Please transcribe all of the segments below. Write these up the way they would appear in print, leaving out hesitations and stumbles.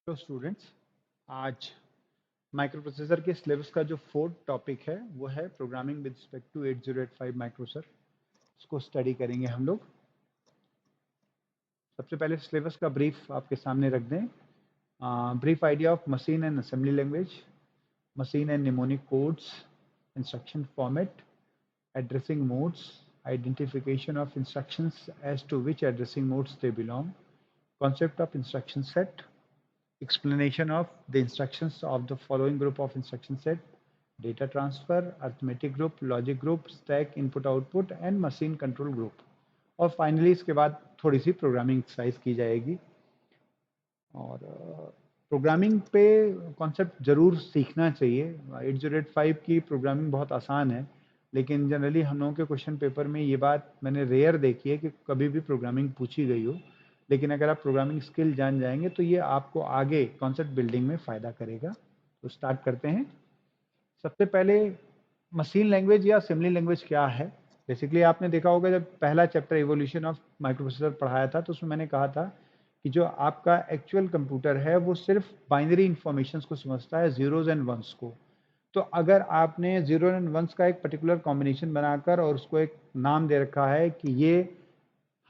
तो स्टूडेंट्स, आज micro processor के सिलेबस का जो फोर्थ टॉपिक है वो है प्रोग्रामिंग विद रिस्पेक्ट टू 8085 माइक्रोसर। इसको स्टडी करेंगे हम लोग। सबसे पहले सिलेबस का ब्रीफ आपके सामने रख दें। Brief idea of machine and assembly language, machine and mnemonic codes, instruction format, addressing modes, identification of instructions as to which addressing modes they belong, concept of instruction set, explanation of the instructions of the following group of instruction set: data transfer, arithmetic group, logic group, stack, input output and machine control group। और finally इसके बाद थोड़ी सी programming exercise की जाएगी। और programming पे concept ज़रूर सीखना चाहिए। 8085 की प्रोग्रामिंग बहुत आसान है, लेकिन जनरली हम लोगों के क्वेश्चन पेपर में ये बात मैंने रेयर देखी है कि कभी भी प्रोग्रामिंग पूछी गई हो। लेकिन अगर आप प्रोग्रामिंग स्किल जान जाएंगे तो ये आपको आगे कॉन्सेप्ट बिल्डिंग में फ़ायदा करेगा। तो स्टार्ट करते हैं। सबसे पहले मशीन लैंग्वेज या असेंबली लैंग्वेज क्या है। बेसिकली आपने देखा होगा जब पहला चैप्टर इवोल्यूशन ऑफ माइक्रोप्रोसेसर पढ़ाया था तो उसमें मैंने कहा था कि जो आपका एक्चुअल कंप्यूटर है वो सिर्फ बाइनरी इंफॉर्मेशंस को समझता है, जीरोज एंड वंस को। तो अगर आपने जीरो एंड वंस का एक पर्टिकुलर कॉम्बिनेशन बनाकर और उसको एक नाम दे रखा है कि ये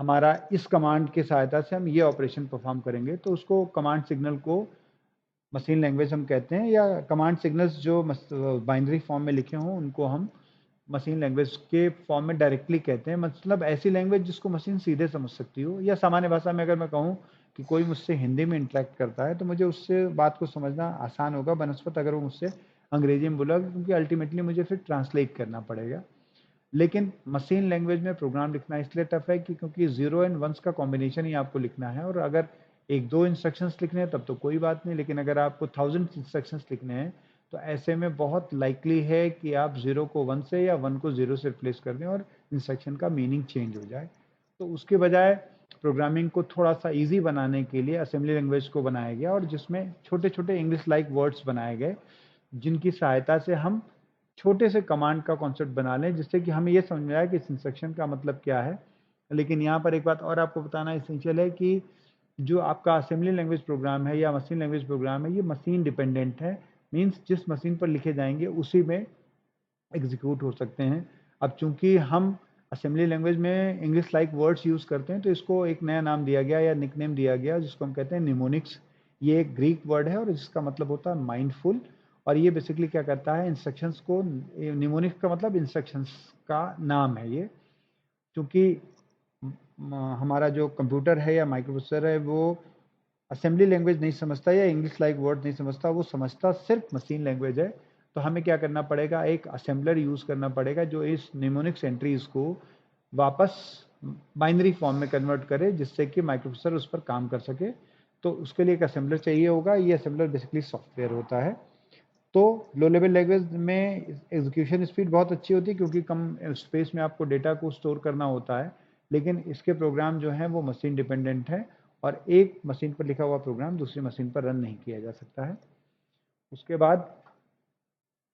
हमारा इस कमांड की सहायता से हम ये ऑपरेशन परफॉर्म करेंगे, तो उसको कमांड सिग्नल को मशीन लैंग्वेज हम कहते हैं, या कमांड सिग्नल्स जो बाइनरी फॉर्म में लिखे हों उनको हम मशीन लैंग्वेज के फॉर्म में डायरेक्टली कहते हैं। मतलब ऐसी लैंग्वेज जिसको मशीन सीधे समझ सकती हो, या सामान्य भाषा में अगर मैं कहूँ कि कोई मुझसे हिंदी में इंटरेक्ट करता है तो मुझे उससे बात को समझना आसान होगा बनस्पत अगर वो मुझसे अंग्रेजी में बोला, क्योंकि अल्टीमेटली मुझे फिर ट्रांसलेट करना पड़ेगा। लेकिन मशीन लैंग्वेज में प्रोग्राम लिखना इसलिए टफ है कि क्योंकि जीरो एंड वंस का कॉम्बिनेशन ही आपको लिखना है। और अगर एक दो इंस्ट्रक्शंस लिखने हैं तब तो कोई बात नहीं, लेकिन अगर आपको 1000 इंस्ट्रक्शंस लिखने हैं तो ऐसे में बहुत लाइकली है कि आप जीरो को वन से या वन को जीरो से रिप्लेस कर दें और इंस्ट्रक्शन का मीनिंग चेंज हो जाए। तो उसके बजाय प्रोग्रामिंग को थोड़ा सा ईजी बनाने के लिए असेंबली लैंग्वेज को बनाया गया, और जिसमें छोटे छोटे इंग्लिश लाइक वर्ड्स बनाए गए जिनकी सहायता से हम छोटे से कमांड का कॉन्सेप्ट बना लें, जिससे कि हमें ये समझ में आए कि इस इंस्ट्रक्शन का मतलब क्या है। लेकिन यहाँ पर एक बात और आपको बताना इसेंशियल है कि जो आपका असेंबली लैंग्वेज प्रोग्राम है या मशीन लैंग्वेज प्रोग्राम है, ये मशीन डिपेंडेंट है। मीन्स जिस मशीन पर लिखे जाएंगे उसी में एग्जीक्यूट हो सकते हैं। अब चूंकि हम असेंबली लैंग्वेज में इंग्लिश लाइक वर्ड्स यूज़ करते हैं तो इसको एक नया नाम दिया गया या निकनेम दिया गया जिसको हम कहते हैं निमोनिक्स। ये एक ग्रीक वर्ड है और जिसका मतलब होता है माइंडफुल। और ये बेसिकली क्या करता है, इंस्ट्रक्शंस को, निमोनिक्स का मतलब इंस्ट्रक्शंस का नाम है ये। क्योंकि हमारा जो कंप्यूटर है या माइक्रो प्रोसेसर है वो असेंबली लैंग्वेज नहीं समझता या इंग्लिश लाइक वर्ड नहीं समझता, वो समझता सिर्फ मशीन लैंग्वेज है। तो हमें क्या करना पड़ेगा, एक असेंबलर यूज़ करना पड़ेगा जो इस निमोनिक्स एंट्रीज को वापस बाइनरी फॉर्म में कन्वर्ट करे, जिससे कि माइक्रो प्रोसेसर उस पर काम कर सके। तो उसके लिए एक असेंबलर चाहिए होगा। ये असेंबलर बेसिकली सॉफ्टवेयर होता है। तो लो लेवल लैंग्वेज में एग्जीक्यूशन स्पीड बहुत अच्छी होती है क्योंकि कम स्पेस में आपको डेटा को स्टोर करना होता है। लेकिन इसके प्रोग्राम जो हैं वो मशीन डिपेंडेंट हैं, और एक मशीन पर लिखा हुआ प्रोग्राम दूसरी मशीन पर रन नहीं किया जा सकता है। उसके बाद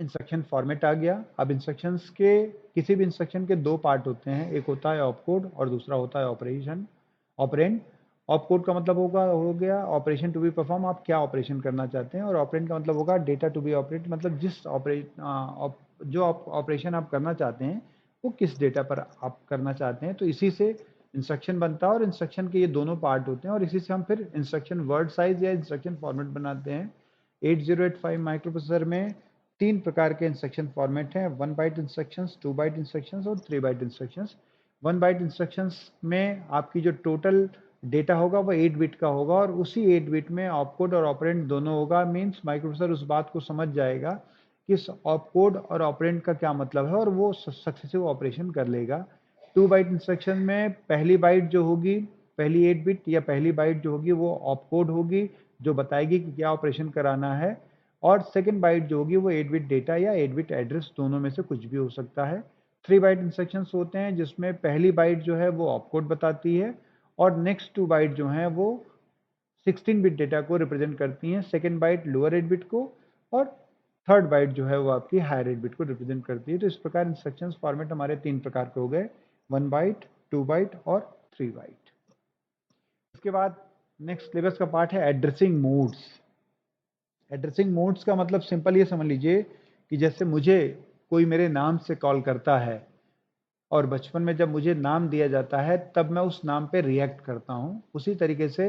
इंस्ट्रक्शन फॉर्मेट आ गया। अब इंस्ट्रक्शंस के, किसी भी इंस्ट्रक्शन के दो पार्ट होते हैं, एक होता है ऑपकोड और दूसरा होता है ऑपरेशन ऑपरेंड। ऑपकोड का मतलब होगा हो गया ऑपरेशन टू बी परफॉर्म, आप क्या ऑपरेशन करना चाहते हैं। और ऑपरेंड का मतलब होगा डेटा टू बी ऑपरेट, मतलब जो ऑपरेशन आप करना चाहते हैं वो किस डेटा पर आप करना चाहते हैं। तो इसी से इंस्ट्रक्शन बनता है, और इंस्ट्रक्शन के ये दोनों पार्ट होते हैं, और इसी से हम फिर इंस्ट्रक्शन वर्ड साइज या इंस्ट्रक्शन फॉर्मेट बनाते हैं। 8085 माइक्रो प्रोसेसर में तीन प्रकार के इंस्ट्रक्शन फॉर्मेट हैं: 1 बाइट इंस्ट्रक्शंस, 2 बाइट इंस्ट्रक्शंस और 3 बाइट इंस्ट्रक्शंस। 1 बाइट इंस्ट्रक्शंस में आपकी जो टोटल डेटा होगा वो 8 बिट का होगा, और उसी 8 बिट में ऑपकोड और ऑपरेंड दोनों होगा। मीन्स माइक्रोप्रोसेसर उस बात को समझ जाएगा कि इस ऑपकोड और ऑपरेंड का क्या मतलब है और वो सक्सेसिव ऑपरेशन कर लेगा। 2 बाइट इंस्ट्रक्शन में पहली बाइट जो होगी, पहली 8 बिट या पहली बाइट जो होगी वो ऑपकोड होगी जो बताएगी कि क्या ऑपरेशन कराना है, और सेकेंड बाइट जो होगी वो 8 बिट डेटा या 8 बिट एड्रेस, दोनों में से कुछ भी हो सकता है। 3 बाइट इंस्ट्रक्शंस होते हैं जिसमें पहली बाइट जो है वो ऑपकोड बताती है, और नेक्स्ट 2 बाइट जो हैं वो 16 बिट डेटा को रिप्रेजेंट करती हैं, सेकेंड बाइट लोअर 8 बिट को, और थर्ड बाइट जो है वो आपकी हायर 8 बिट को रिप्रेजेंट करती है। तो इस प्रकार इंस्ट्रक्शंस फॉर्मेट हमारे तीन प्रकार के हो गए: 1 बाइट, 2 बाइट और 3 बाइट। इसके बाद नेक्स्ट सिलेबस का पार्ट है एड्रेसिंग मोड्स। एड्रेसिंग मोड्स का मतलब सिंपल ये समझ लीजिए कि जैसे मुझे कोई मेरे नाम से कॉल करता है और बचपन में जब मुझे नाम दिया जाता है तब मैं उस नाम पे रिएक्ट करता हूँ, उसी तरीके से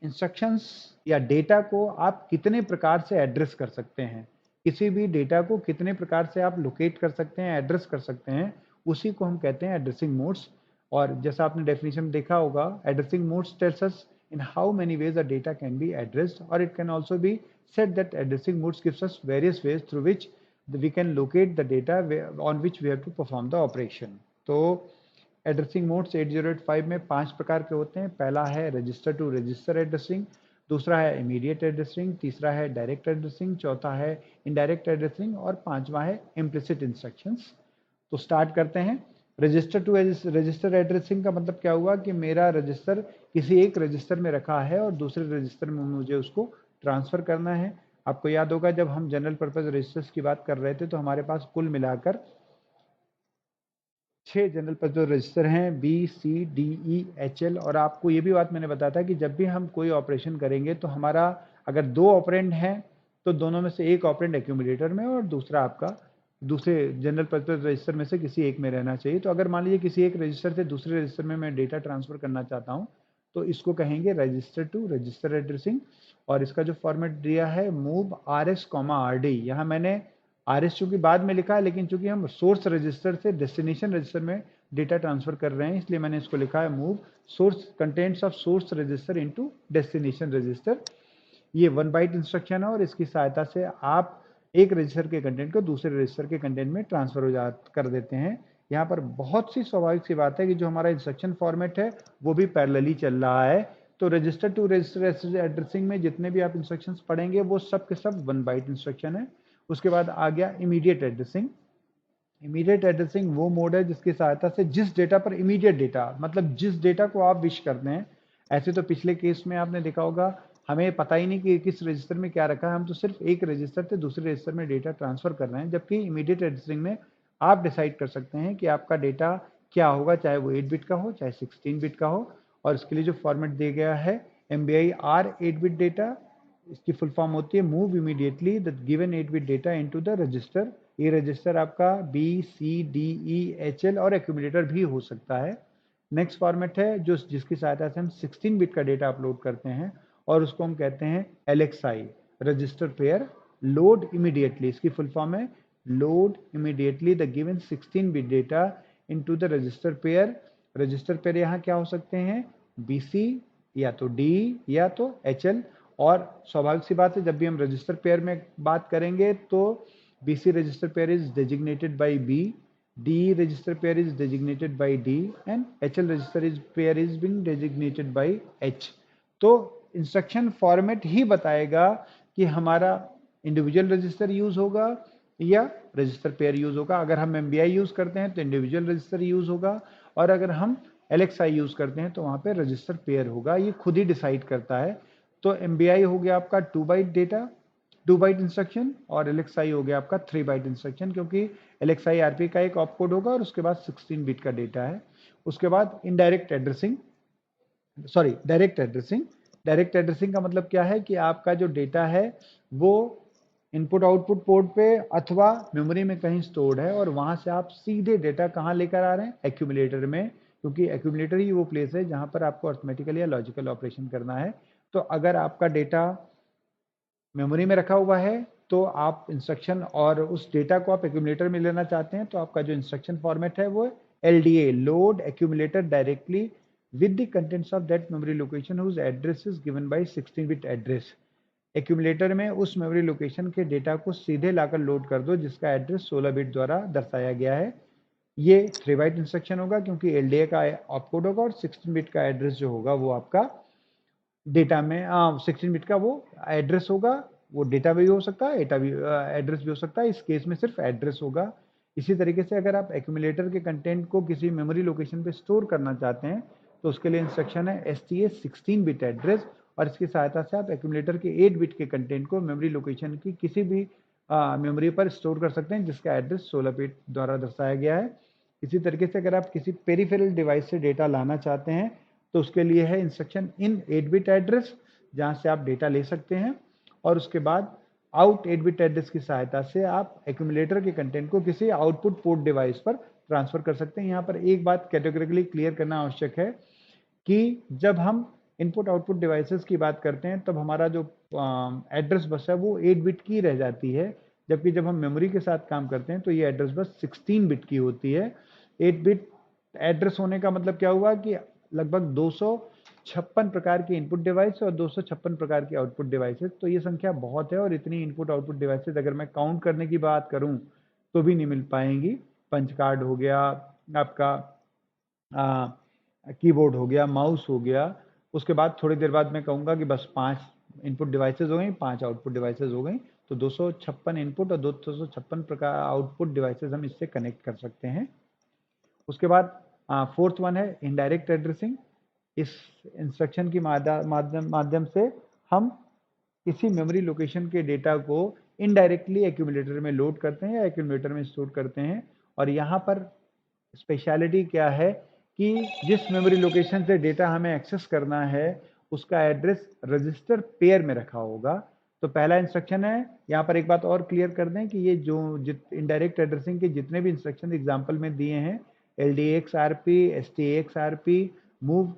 इंस्ट्रक्शंस या डेटा को आप कितने प्रकार से एड्रेस कर सकते हैं, किसी भी डेटा को कितने प्रकार से आप लोकेट कर सकते हैं, एड्रेस कर सकते हैं, उसी को हम कहते हैं एड्रेसिंग मोड्स। और जैसा आपने डेफिनेशन में देखा होगा, addressing modes tells us in how many ways a data can be addressed, or it can also be said that addressing modes gives us various ways through which we can locate the data on which we have to perform the operation. तो addressing modes 8085 में 5 प्रकार के होते हैं। पहला है register to register addressing, दूसरा है इमीडिएट एड्रेसिंग, तीसरा है डायरेक्ट एड्रेसिंग, चौथा है इनडायरेक्ट एड्रेसिंग और पांचवा है इम्प्लिसिट इंस्ट्रक्शंस। तो स्टार्ट करते हैं। रजिस्टर टू रजिस्टर एड्रेसिंग का मतलब क्या हुआ कि मेरा रजिस्टर किसी एक रजिस्टर में रखा है और दूसरे रजिस्टर में मुझे उसको ट्रांसफर करना है। आपको याद होगा जब हम जनरल पर्पज रजिस्टर्स की बात कर रहे थे तो हमारे पास कुल मिलाकर 6 जनरल पर्पज रजिस्टर हैं, B C D E H L. और आपको ये भी बात मैंने बताया था कि जब भी हम कोई ऑपरेशन करेंगे तो हमारा अगर 2 ऑपरेंड हैं तो दोनों में से एक ऑपरेंड एक्यूमुलेटर में और दूसरा आपका दूसरे जनरल पर्पज रजिस्टर में से किसी एक में रहना चाहिए। तो अगर मान लीजिए किसी एक रजिस्टर से दूसरे रजिस्टर में मैं डेटा ट्रांसफर करना चाहता हूँ तो इसको कहेंगे रजिस्टर टू रजिस्टर एड्रेसिंग। और इसका जो फॉर्मेट दिया है move R S comma R D, यहाँ मैंने आर एस चूंकि बाद में लिखा है लेकिन चूंकि हम सोर्स रजिस्टर से डेस्टिनेशन रजिस्टर में डेटा ट्रांसफर कर रहे हैं इसलिए मैंने इसको लिखा है move source contents of source register into destination register. ये 1 बाइट इंस्ट्रक्शन है और इसकी सहायता से आप एक रजिस्टर के कंटेंट को दूसरे रजिस्टर के कंटेंट में ट्रांसफर हो कर देते हैं। यहाँ पर बहुत सी स्वाभाविक सी बात है कि जो हमारा इंस्ट्रक्शन फॉर्मेट है वो भी पैरेलली चल रहा है। तो रजिस्टर टू रजिस्टर एड्रेसिंग में जितने भी आप इंस्ट्रक्शंस पढ़ेंगे वो सब के सब 1 बाइट इंस्ट्रक्शन है। उसके बाद आ गया इमीडिएट एड्रेसिंग। इमीडिएट एड्रेसिंग वो मोड है जिसकी सहायता से जिस डेटा पर इमीडिएट डेटा मतलब जिस डेटा को आप विश करते हैं, ऐसे तो पिछले केस में आपने देखा होगा हमें पता ही नहीं कि किस रजिस्टर में क्या रखा है, हम तो सिर्फ एक रजिस्टर से दूसरे रजिस्टर में डेटा ट्रांसफर कर रहे हैं। जबकि इमीडिएट एड्रेसिंग में आप डिसाइड कर सकते हैं कि आपका डेटा क्या होगा, चाहे वो 8 बिट का हो चाहे 16 बिट का हो। और इसके लिए जो फॉर्मेट दिया गया है MBI R 8 बिट डेटा, इसकी फुल फॉर्म होती है move immediately the given 8 bit data into the register. ये रजिस्टर आपका B C D E H L और एक्यूमुलेटर भी हो सकता है। नेक्स्ट फॉर्मेट है जो जिसकी सहायता से हम 16 बिट का डेटा अपलोड करते हैं और उसको हम कहते हैं LXI register pair load immediately. इसकी फुल फॉर्म है load immediately the given 16 bit data into the register pair. Register pair यहाँ क्या हो सकते हैं, BC या तो D या तो HL। और स्वाभाविक सी बात है जब भी हम रजिस्टर पेयर में बात करेंगे तो BC register pair is designated by B, D register pair is designated by D and HL register is pair is being designated by H। तो इंस्ट्रक्शन फॉर्मेट ही बताएगा कि हमारा इंडिविजुअल रजिस्टर यूज होगा या रजिस्टर पेयर यूज होगा। अगर हम MBI use करते हैं तो इंडिविजुअल रजिस्टर यूज होगा और अगर हम LXI यूज करते हैं तो वहां पे रजिस्टर पेयर होगा। ये खुद ही डिसाइड करता है। तो MBI हो गया आपका 2 बाइट डेटा 2 बाइट इंस्ट्रक्शन और LXI हो गया आपका 3 बाइट इंस्ट्रक्शन, क्योंकि LXI RP का एक ऑप कोड होगा और उसके बाद 16 बिट का डेटा है। उसके बाद indirect addressing direct addressing. Direct addressing का मतलब क्या है कि आपका जो डेटा है वो इनपुट आउटपुट पोर्ट पे अथवा मेमोरी में कहीं स्टोर्ड है और वहां से आप सीधे डेटा कहाँ लेकर आ रहे हैं, एक्यूमुलेटर में, क्योंकि एक्यूमुलेटर ही वो प्लेस है जहां पर आपको अर्थमेटिकल या लॉजिकल ऑपरेशन करना है। तो अगर आपका डेटा मेमोरी में रखा हुआ है तो आप इंस्ट्रक्शन और उस डेटा को आप एक्यूमुलेटर में लेना चाहते हैं तो आपका जो इंस्ट्रक्शन फॉर्मेट है वो LDA load accumulator directly with the contents of that memory location whose address is given by 16 bit address। Accumulator में उस मेमोरी लोकेशन के डेटा को सीधे लाकर लोड कर दो जिसका एड्रेस 16 बिट द्वारा दर्शाया गया है। ये 3 बाइट इंस्ट्रक्शन होगा क्योंकि LDA का ऑपकोड होगा और 16 बिट का एड्रेस जो होगा वो आपका डेटा में 16 बिट का वो एड्रेस होगा। वो डेटा भी हो सकता है, एड्रेस भी हो सकता है। इस केस में सिर्फ एड्रेस होगा। इसी तरीके से अगर आप एक्यूमुलेटर के कंटेंट को किसी मेमोरी लोकेशन पे स्टोर करना चाहते हैं तो उसके लिए इंस्ट्रक्शन है STA 16 बिट एड्रेस और इसकी सहायता से आप एक्यूमुलेटर के 8 बिट के कंटेंट को मेमोरी लोकेशन की किसी भी मेमोरी पर स्टोर कर सकते हैं जिसका एड्रेस 16 बिट द्वारा दर्शाया गया है। इसी तरीके से अगर आप किसी पेरिफेरल डिवाइस से डेटा लाना चाहते हैं तो उसके लिए है इंस्ट्रक्शन इन 8 बिट एड्रेस जहां से आप डेटा ले सकते हैं। और उसके बाद आउट 8 बिट एड्रेस की सहायता से आप एक्यूमुलेटर के कंटेंट को किसी आउटपुट पोर्ट डिवाइस पर ट्रांसफर कर सकते हैं। यहाँ पर एक बात कैटेगोरिकली क्लियर करना आवश्यक है कि जब हम इनपुट आउटपुट डिवाइसेस की बात करते हैं तब हमारा जो एड्रेस बस है वो 8 बिट की रह जाती है, जबकि जब हम मेमोरी के साथ काम करते हैं तो ये एड्रेस बस 16 बिट की होती है। 8 बिट एड्रेस होने का मतलब क्या हुआ कि लगभग 256 प्रकार के इनपुट डिवाइस और 256 प्रकार के आउटपुट डिवाइसेस, तो ये संख्या बहुत है और इतनी इनपुट आउटपुट डिवाइसेस अगर मैं काउंट करने की बात करूं तो भी नहीं मिल पाएंगी। पंच कार्ड हो गया, आपका कीबोर्ड हो गया, माउस हो गया, उसके बाद थोड़ी देर बाद मैं कहूँगा कि बस 5 इनपुट डिवाइसेस हो गई, 5 आउटपुट डिवाइसेस हो गई, तो 256 इनपुट और 256 प्रकार आउटपुट डिवाइसेस हम इससे कनेक्ट कर सकते हैं। उसके बाद फोर्थ वन है इनडायरेक्ट एड्रेसिंग। इस इंस्ट्रक्शन की माध्यम से हम किसी मेमोरी लोकेशन के डेटा को इनडायरेक्टली एक्यूमुलेटर में लोड करते हैं या एक्यूमुलेटर में स्टोर करते हैं। और यहाँ पर स्पेशलिटी क्या है कि जिस मेमोरी लोकेशन से डेटा हमें एक्सेस करना है उसका एड्रेस रजिस्टर पेयर में रखा होगा। तो पहला इंस्ट्रक्शन है, यहाँ पर एक बात और क्लियर कर दें कि ये जो इनडायरेक्ट एड्रेसिंग के जितने भी इंस्ट्रक्शन एग्जाम्पल में दिए हैं, LDXRP, STXRP, move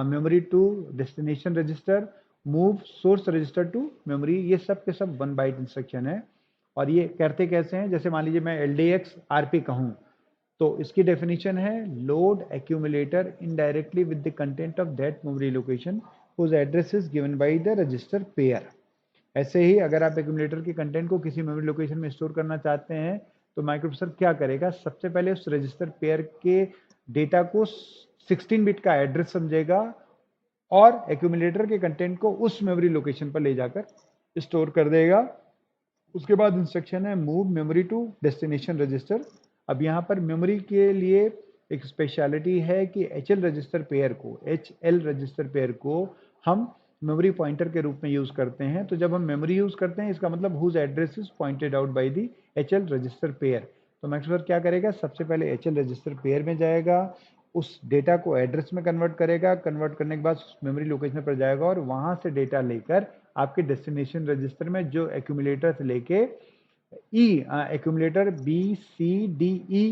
memory to destination register, move source register to memory, ये सब के सब 1 बाइट इंस्ट्रक्शन है। और ये करते कैसे हैं, जैसे मान लीजिए मैं LDXRP कहूँ तो इसकी डेफिनेशन है load accumulator indirectly with the content of that memory location whose address is given by the register pair. ऐसे ही अगर आप एक्यूमुलेटर के कंटेंट को किसी मेमोरी लोकेशन में स्टोर करना चाहते हैं तो माइक्रोप्रोसेसर क्या करेगा, सबसे पहले उस रजिस्टर पेयर के डेटा को 16 बिट का एड्रेस समझेगा और एक्यूमुलेटर के कंटेंट को उस मेमोरी लोकेशन पर ले जाकर स्टोर कर देगा। उसके बाद इंस्ट्रक्शन है move memory to destination register. अब यहाँ पर मेमोरी के लिए एक स्पेशलिटी है कि HL रजिस्टर पेयर को हम मेमोरी पॉइंटर के रूप में यूज करते हैं। तो जब हम मेमोरी यूज करते हैं इसका मतलब whose address is pointed out by the HL register pair. तो माइक्रोप्रोसेसर क्या करेगा, सबसे पहले HL रजिस्टर पेयर में जाएगा, उस डेटा को एड्रेस में कन्वर्ट करेगा, कन्वर्ट करने के बाद मेमोरी लोकेशन पर जाएगा और वहां से डेटा लेकर आपके डेस्टिनेशन रजिस्टर में जो एक्यूमुलेटर से लेके एक्यूमुलेटर BCDE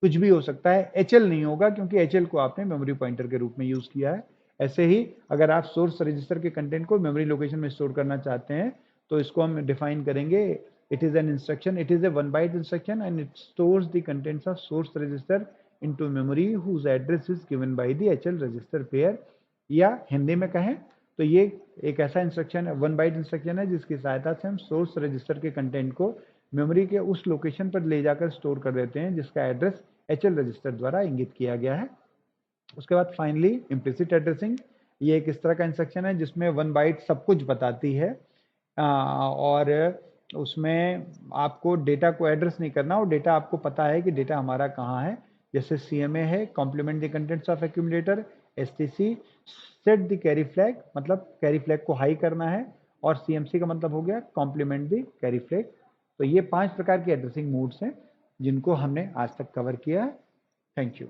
कुछ भी हो सकता है, HL नहीं होगा क्योंकि HL को आपने मेमोरी पॉइंटर के रूप में यूज किया है। ऐसे ही अगर आप सोर्स रजिस्टर के कंटेंट को मेमोरी लोकेशन में स्टोर करना चाहते हैं तो इसको हम डिफाइन करेंगे, it is an instruction, it is a 1 byte instruction and it stores the contents of source register into memory whose address is given by the HL register pair. या हिंदी में कहें तो ये एक ऐसा इंस्ट्रक्शन है, 1 बाइट इंस्ट्रक्शन है जिसकी सहायता से हम सोर्स रजिस्टर के कंटेंट को मेमोरी के उस लोकेशन पर ले जाकर स्टोर कर देते हैं जिसका एड्रेस HL रजिस्टर द्वारा इंगित किया गया है। उसके बाद फाइनली इम्प्लिसिट एड्रेसिंग, ये एक इस तरह का इंस्ट्रक्शन है जिसमें 1 बाइट सब कुछ बताती है और उसमें आपको डेटा को एड्रेस नहीं करना और डेटा आपको पता है कि डेटा हमारा कहाँ है। जैसे CMA है complement the contents of accumulator, STC set the carry flag, मतलब कैरी फ्लैग को हाई करना है, और CMC का मतलब हो गया कॉम्प्लीमेंट द कैरी फ्लैग। तो ये 5 प्रकार के एड्रेसिंग मोड्स हैं जिनको हमने आज तक कवर किया है। Thank you.